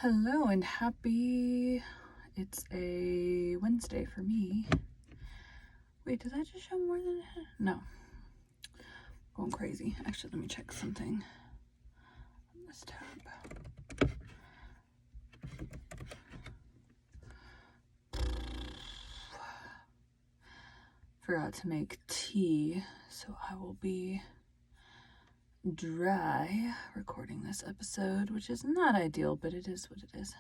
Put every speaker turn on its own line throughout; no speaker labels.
Hello and happy, it's a Wednesday for me. Wait, did I just show more than, no, going crazy. Actually, let me check something on this tab. Forgot to make tea, so I will be dry recording this episode, which is not ideal, but it is what it is.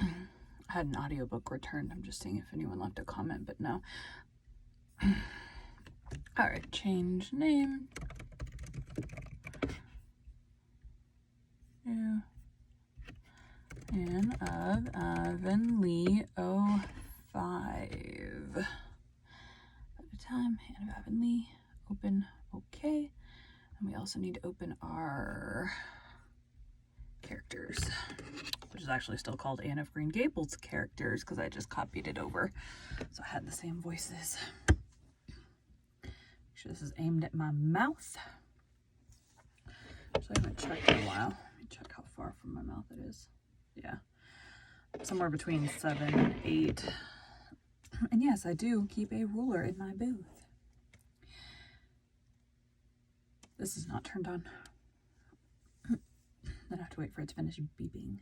I had an audiobook returned. I'm just seeing if anyone left a comment, but no. All right, change name. Yeah. Anne of Avonlea 05. At a time, Anne of Avonlea, open, okay. And we also need to open our characters, which is actually still called Anne of Green Gables characters because I just copied it over. So I had the same voices. Make sure this is aimed at my mouth. So I haven't checked in a while. Let me check how far from my mouth it is. Yeah, somewhere between 7 and 8. And yes, I do keep a ruler in my booth. This is not turned on. Then I have to wait for it to finish beeping.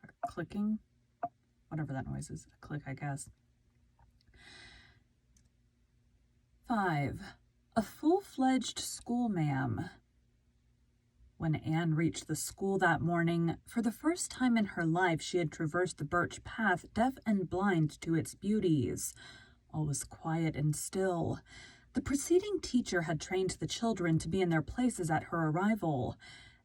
Or clicking. Whatever that noise is. A click, I guess. 5. A full-fledged schoolma'am. When Anne reached the school that morning, for the first time in her life she had traversed the birch path, deaf and blind to its beauties. All was quiet and still. The preceding teacher had trained the children to be in their places at her arrival,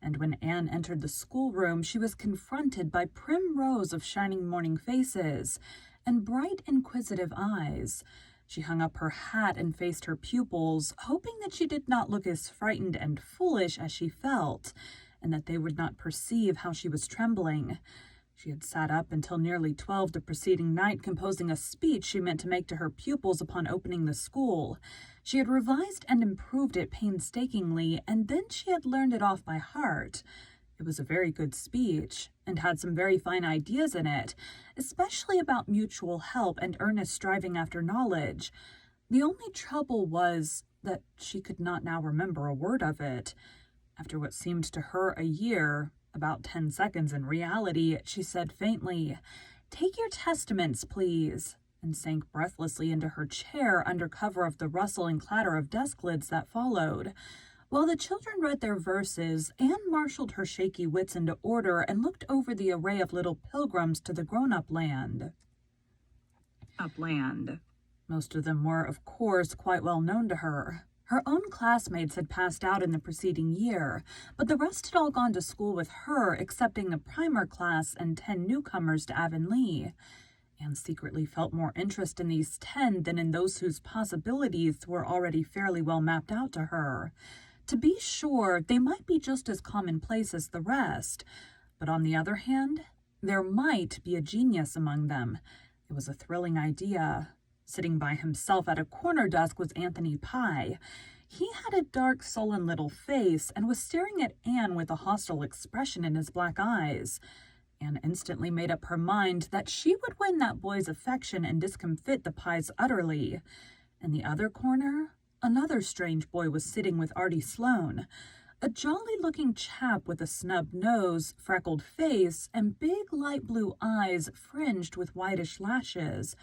and when Anne entered the schoolroom, she was confronted by prim rows of shining morning faces and bright, inquisitive eyes. She hung up her hat and faced her pupils, hoping that she did not look as frightened and foolish as she felt, and that they would not perceive how she was trembling. She had sat up until nearly 12 the preceding night, composing a speech she meant to make to her pupils upon opening the school. She had revised and improved it painstakingly, and then she had learned it off by heart. It was a very good speech, and had some very fine ideas in it, especially about mutual help and earnest striving after knowledge. The only trouble was that she could not now remember a word of it. After what seemed to her a year, about 10 seconds in reality, she said faintly, "Take your testaments, please," and sank breathlessly into her chair under cover of the rustle and clatter of desk lids that followed. While the children read their verses, Anne marshaled her shaky wits into order and looked over the array of little pilgrims to the grown-up land. Most of them were, of course, quite well known to her. Her own classmates had passed out in the preceding year, but the rest had all gone to school with her, excepting the primer class and 10 newcomers to Avonlea. Anne secretly felt more interest in these 10 than in those whose possibilities were already fairly well mapped out to her. To be sure, they might be just as commonplace as the rest, but on the other hand, there might be a genius among them. It was a thrilling idea. Sitting by himself at a corner desk was Anthony Pye. He had a dark, sullen little face and was staring at Anne with a hostile expression in his black eyes. Anne instantly made up her mind that she would win that boy's affection and discomfit the Pyes utterly. In the other corner, another strange boy was sitting with Artie Sloane, a jolly-looking chap with a snub nose, freckled face, and big light blue eyes fringed with whitish lashes.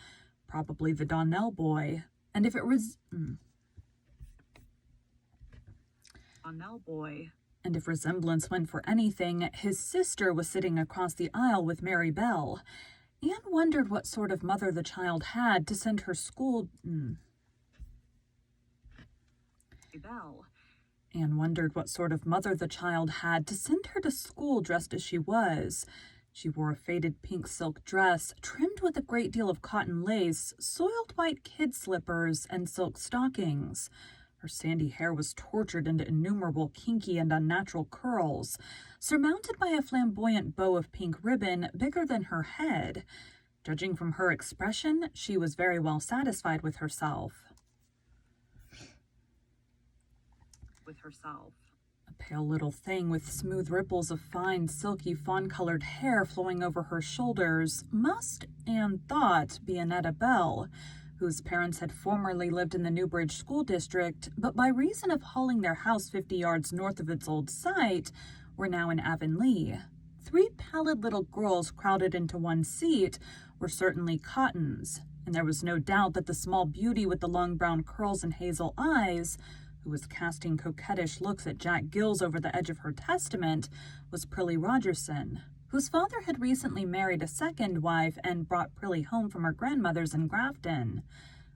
Probably the Donnell boy. And if it was... And if resemblance went for anything, his sister was sitting across the aisle with Mary Bell. Anne wondered what sort of mother the child had to send her school... Anne wondered what sort of mother the child had to send her to school dressed as she was. She wore a faded pink silk dress, trimmed with a great deal of cotton lace, soiled white kid slippers, and silk stockings. Her sandy hair was tortured into innumerable kinky and unnatural curls, surmounted by a flamboyant bow of pink ribbon bigger than her head. Judging from her expression, she was very well satisfied with herself. with herself. A pale little thing with smooth ripples of fine, silky, fawn-colored hair flowing over her shoulders must, Anne thought, be Annetta Bell, whose parents had formerly lived in the Newbridge School District, but by reason of hauling their house 50 yards north of its old site, were now in Avonlea. 3 pallid little girls crowded into one seat were certainly Cottons, and there was no doubt that the small beauty with the long brown curls and hazel eyes, who was casting coquettish looks at Jack Gills over the edge of her testament, was Prillie Rogerson, whose father had recently married a second wife and brought Prillie home from her grandmother's in Grafton,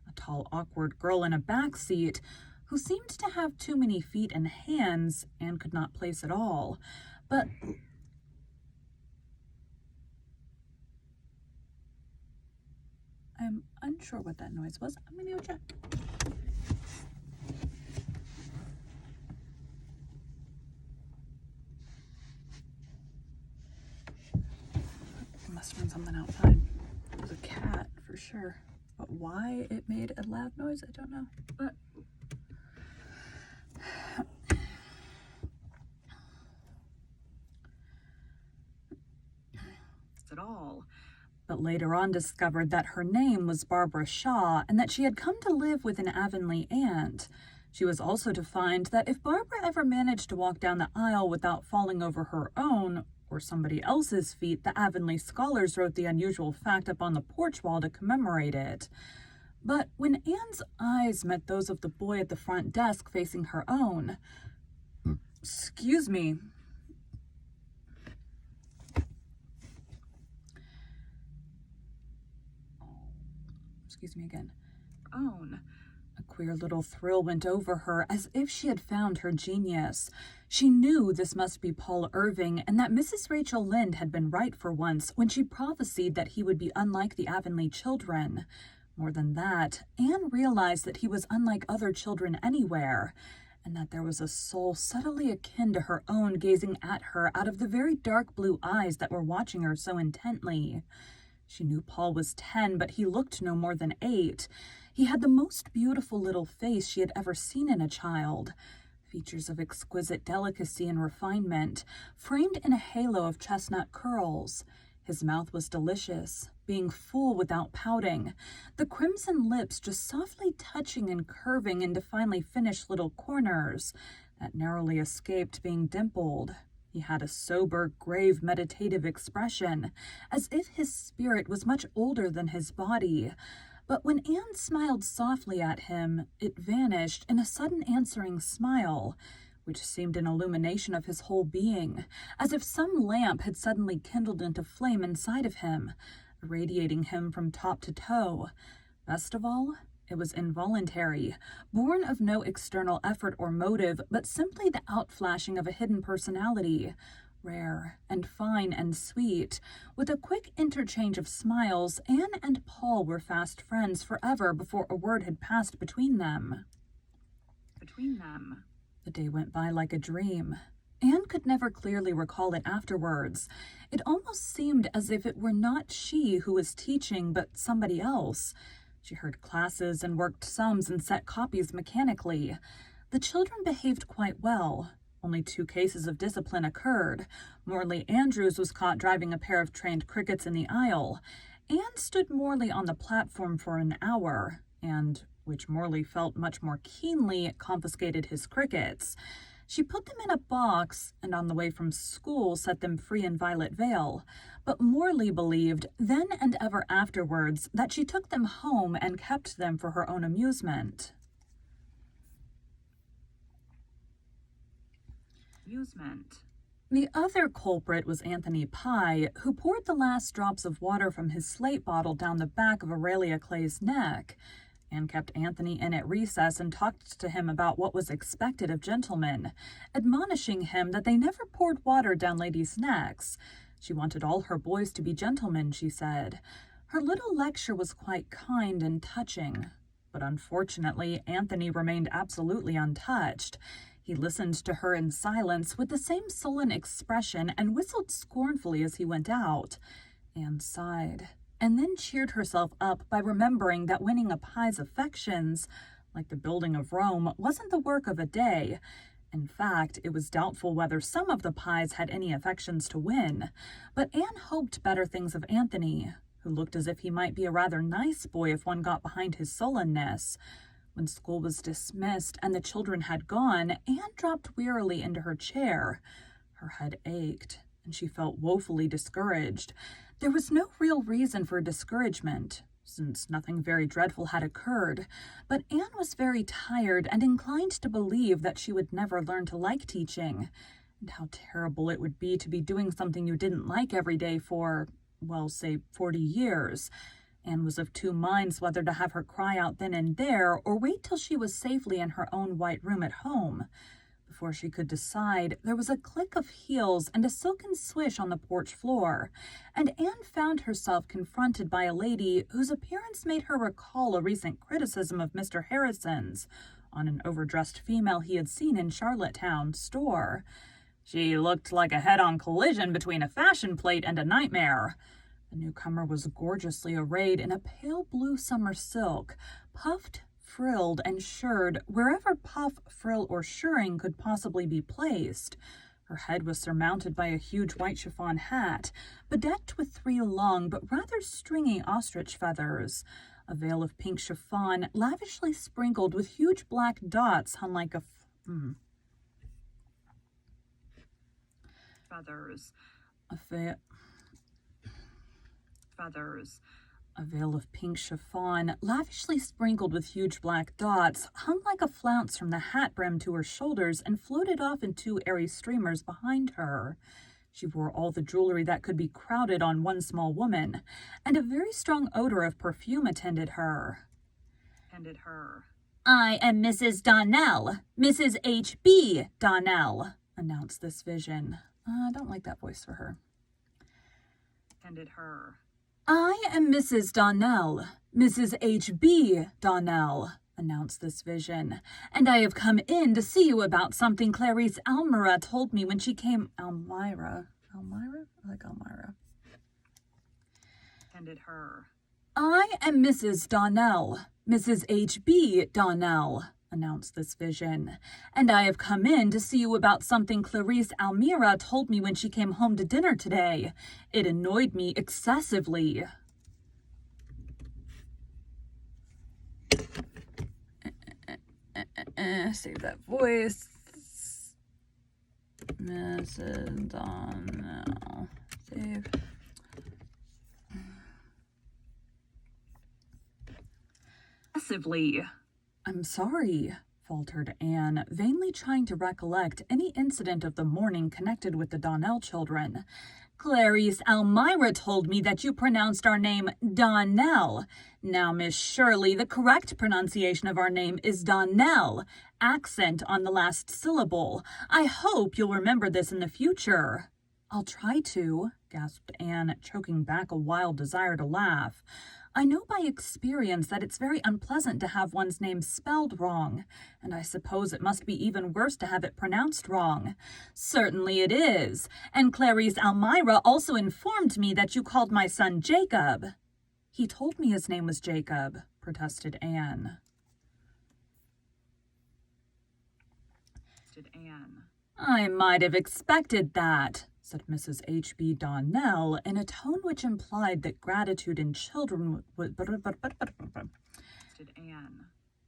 a tall, awkward girl in a back seat who seemed to have too many feet and hands and could not place at all. But I'm unsure what that noise was. I'm going to go check. It must have been something outside. It was a cat for sure. But why it made a loud noise, I don't know. But at all. But later on discovered that her name was Barbara Shaw and that she had come to live with an Avonlea aunt. She was also to find that if Barbara ever managed to walk down the aisle without falling over her own or somebody else's feet, the Avonlea scholars wrote the unusual fact up on the porch wall to commemorate it. But when Anne's eyes met those of the boy at the front desk facing her own, excuse me, again. Own. A queer little thrill went over her, as if she had found her genius. She knew this must be Paul Irving, and that Mrs. Rachel Lynde had been right for once when she prophesied that he would be unlike the Avonlea children. More than that, Anne realized that he was unlike other children anywhere, and that there was a soul subtly akin to her own gazing at her out of the very dark blue eyes that were watching her so intently. She knew Paul was 10, but he looked no more than 8. He had the most beautiful little face she had ever seen in a child, features of exquisite delicacy and refinement, framed in a halo of chestnut curls. His mouth was delicious, being full without pouting, the crimson lips just softly touching and curving into finely finished little corners that narrowly escaped being dimpled. He had a sober, grave, meditative expression, as if his spirit was much older than his body. But when Anne smiled softly at him, it vanished in a sudden answering smile, which seemed an illumination of his whole being, as if some lamp had suddenly kindled into flame inside of him, irradiating him from top to toe. Best of all, it was involuntary, born of no external effort or motive, but simply the outflashing of a hidden personality, rare and fine and sweet. With a quick interchange of smiles, Anne and Paul were fast friends forever before a word had passed between them. The day went by like a dream. Anne could never clearly recall it afterwards. It almost seemed as if it were not she who was teaching, but somebody else. She heard classes and worked sums and set copies mechanically. The children behaved quite well. Only 2 cases of discipline occurred. Morley Andrews was caught driving a pair of trained crickets in the aisle. Anne stood Morley on the platform for an hour, and, which Morley felt much more keenly, confiscated his crickets. She put them in a box, and on the way from school set them free in Violet Vale. But Morley believed, then and ever afterwards, that she took them home and kept them for her own amusement. The other culprit was Anthony Pye, who poured the last drops of water from his slate bottle down the back of Aurelia Clay's neck. Anne kept Anthony in at recess and talked to him about what was expected of gentlemen, admonishing him that they never poured water down ladies' necks. She wanted all her boys to be gentlemen, she said. Her little lecture was quite kind and touching, but unfortunately Anthony remained absolutely untouched. He listened to her in silence with the same sullen expression and whistled scornfully as he went out. Anne sighed, and then cheered herself up by remembering that winning a Pye's affections, like the building of Rome, wasn't the work of a day, In fact, it was doubtful whether some of the Pyes had any affections to win, but Anne hoped better things of Anthony, who looked as if he might be a rather nice boy if one got behind his sullenness. When school was dismissed and the children had gone, Anne dropped wearily into her chair. Her head ached, and she felt woefully discouraged. There was no real reason for discouragement, since nothing very dreadful had occurred, but Anne was very tired and inclined to believe that she would never learn to like teaching, and how terrible it would be to be doing something you didn't like every day for, well, say 40 years. Anne was of two minds whether to have her cry out then and there or wait till she was safely in her own white room at home. Before she could decide, there was a click of heels and a silken swish on the porch floor, and Anne found herself confronted by a lady whose appearance made her recall a recent criticism of Mr. Harrison's on an overdressed female he had seen in Charlottetown store. She looked like a head-on collision between a fashion plate and a nightmare. The newcomer was gorgeously arrayed in a pale blue summer silk, puffed, frilled, and shirred wherever puff, frill, or shirring could possibly be placed. Her head was surmounted by a huge white chiffon hat, bedecked with 3 long but rather stringy ostrich feathers. A veil of pink chiffon, lavishly sprinkled with huge black dots, hung like a A veil of pink chiffon, lavishly sprinkled with huge black dots, hung like a flounce from the hat brim to her shoulders and floated off in 2 airy streamers behind her. She wore all the jewelry that could be crowded on one small woman, and a very strong odor of perfume attended her. "I am Mrs. Donnell, Mrs. H.B. Donnell," announced this vision. I don't like that voice for her. "I am Mrs. Donnell, Mrs. H.B. Donnell," announced this vision, "and I have come in to see you about something Clarice Almira told me when she came—" Elmira? I like Elmira. "I am Mrs. Donnell, Mrs. H.B. Donnell," announced this vision, "and I have come in to see you about something Clarice Almira told me when she came home to dinner today. It annoyed me excessively." Save that voice. Mrs. Donnell. Save. Excessively. "I'm sorry," faltered Anne, vainly trying to recollect any incident of the morning connected with the Donnell children. "Clarice Almira told me that you pronounced our name Donnell. Now, Miss Shirley, the correct pronunciation of our name is Donnell, accent on the last syllable. I hope you'll remember this in the future." "I'll try to," gasped Anne, choking back a wild desire to laugh. "I know by experience that it's very unpleasant to have one's name spelled wrong, and I suppose it must be even worse to have it pronounced wrong." "Certainly it is, and Clarice Almira also informed me that you called my son Jacob." "He told me his name was Jacob," protested Anne. "I might have expected that," said Mrs. H.B. Donnell in a tone which implied that gratitude in children would...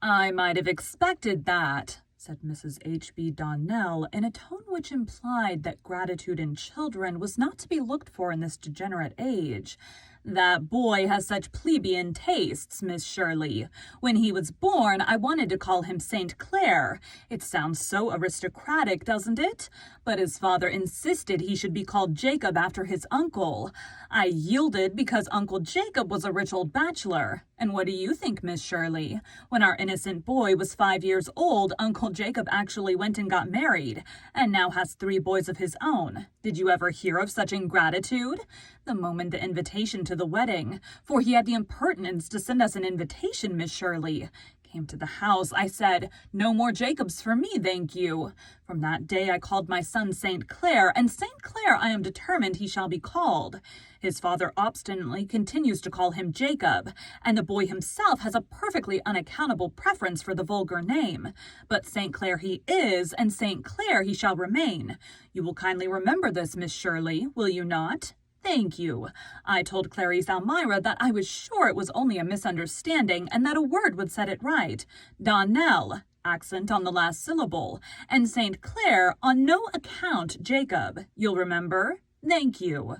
"I might have expected that," said Mrs. H.B. Donnell in a tone which implied that gratitude in children was not to be looked for in this degenerate age. "That boy has such plebeian tastes, Miss Shirley. When he was born, I wanted to call him St. Clair. It sounds so aristocratic, doesn't it? But his father insisted he should be called Jacob after his uncle. I yielded because Uncle Jacob was a rich old bachelor. And what do you think, Miss Shirley? When our innocent boy was 5 years old, Uncle Jacob actually went and got married, and now has 3 boys of his own. Did you ever hear of such ingratitude? The moment the invitation to the wedding, for he had the impertinence to send us an invitation, Miss Shirley, came to the house, I said, 'No more Jacobs for me, thank you.' From that day I called my son St. Clair, and St. Clair I am determined he shall be called. His father obstinately continues to call him Jacob, and the boy himself has a perfectly unaccountable preference for the vulgar name. But St. Clair he is, and St. Clair he shall remain. You will kindly remember this, Miss Shirley, will you not? Thank you. I told Clarice Almira that I was sure it was only a misunderstanding and that a word would set it right. Donnell, accent on the last syllable, and St. Clair, on no account Jacob. You'll remember? Thank you."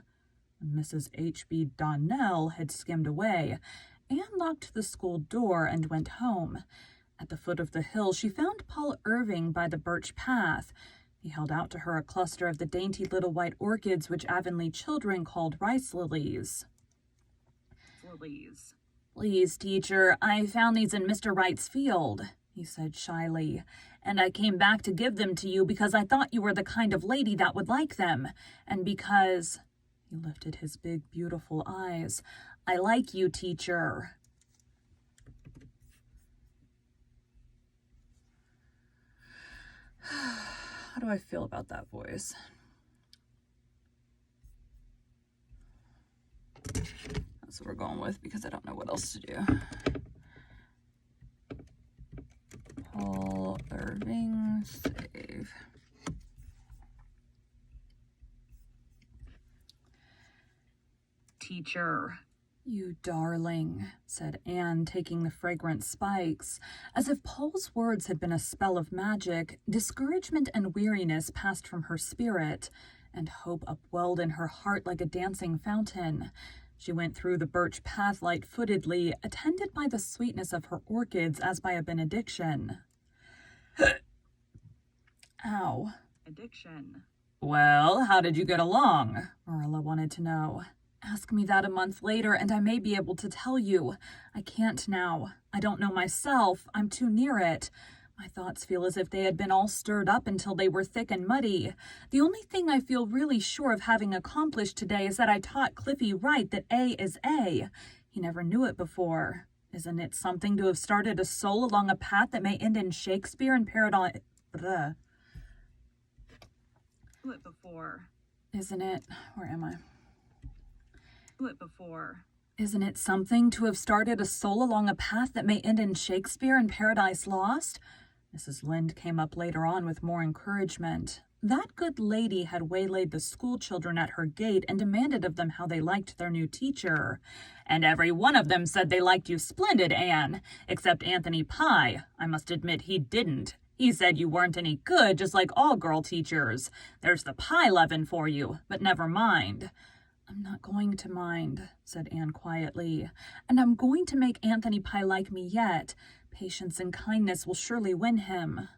When Mrs. H.B. Donnell had skimmed away, Anne locked the school door and went home. At the foot of the hill, she found Paul Irving by the birch path. He held out to her a cluster of the dainty little white orchids which Avonlea children called rice lilies. "Please, teacher, I found these in Mr. Wright's field," he said shyly, "and I came back to give them to you because I thought you were the kind of lady that would like them, and because—" he lifted his big, beautiful eyes, "I like you, teacher." How do I feel about that voice? That's what we're going with because I don't know what else to do. Paul Irving, save. "Teacher." "You darling," said Anne, taking the fragrant spikes. As if Paul's words had been a spell of magic, discouragement and weariness passed from her spirit, and hope upwelled in her heart like a dancing fountain. She went through the birch path light-footedly, attended by the sweetness of her orchids as by a benediction. Ow. Addiction. "Well, how did you get along?" Marilla wanted to know. "Ask me that a month later, and I may be able to tell you. I can't now. I don't know myself. I'm too near it. My thoughts feel as if they had been all stirred up until they were thick and muddy. The only thing I feel really sure of having accomplished today is that I taught Cliffy Wright that A is A. He never knew it before. Isn't it something to have started a soul along a path that may end in Shakespeare and paradise? Isn't it? Where am I? Isn't it something to have started a soul along a path that may end in Shakespeare and Paradise Lost? Mrs. Lynde came up later on with more encouragement. That good lady had waylaid the school children at her gate and demanded of them how they liked their new teacher. "And every one of them said they liked you splendid, Anne, except Anthony Pye. I must admit he didn't. He said you weren't any good, just like all girl teachers. There's the pie leaven for you, but never mind." "I'm not going to mind," said Anne quietly, "and I'm going to make Anthony Pye like me yet. Patience and kindness will surely win him."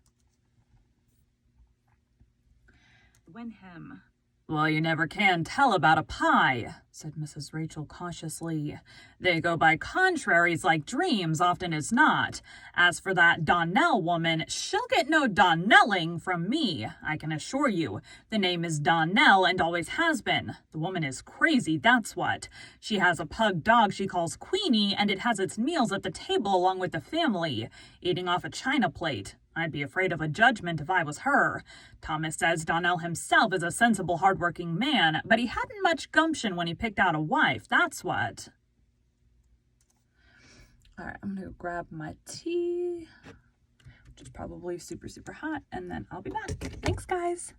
"Well, you never can tell about a pie," said Mrs. Rachel cautiously. "They go by contraries like dreams, often as not. As for that Donnell woman, she'll get no Donnelling from me, I can assure you. The name is Donnell and always has been. The woman is crazy, that's what. She has a pug dog she calls Queenie, and it has its meals at the table along with the family, eating off a china plate. I'd be afraid of a judgment if I was her. Thomas says Donnell himself is a sensible, hard-working man, but he hadn't much gumption when he picked out a wife, that's what." All right, I'm going to grab my tea, which is probably super, super hot, and then I'll be back. Thanks, guys.